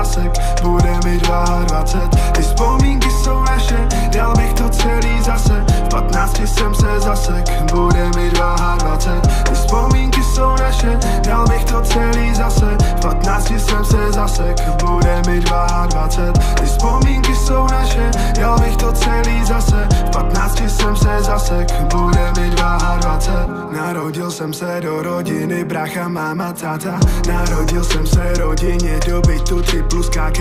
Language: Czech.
zasek, bude mi 22. Ty vzpomínky jsou naše, dal bych to celý zase. V 15 jsem se zasek, bude mi 22. Ty vzpomínky jsou naše, dal bych to celý zase. V 15 jsem se zasek, bude mi 22. Ty vzpomínky jsou naše, dal bych to celý zase. V 15 jsem se zasek, bude mi 22. Narodil jsem se do rodiny, brácha, máma, táta. Narodil jsem se rodině do bytu 3+KK.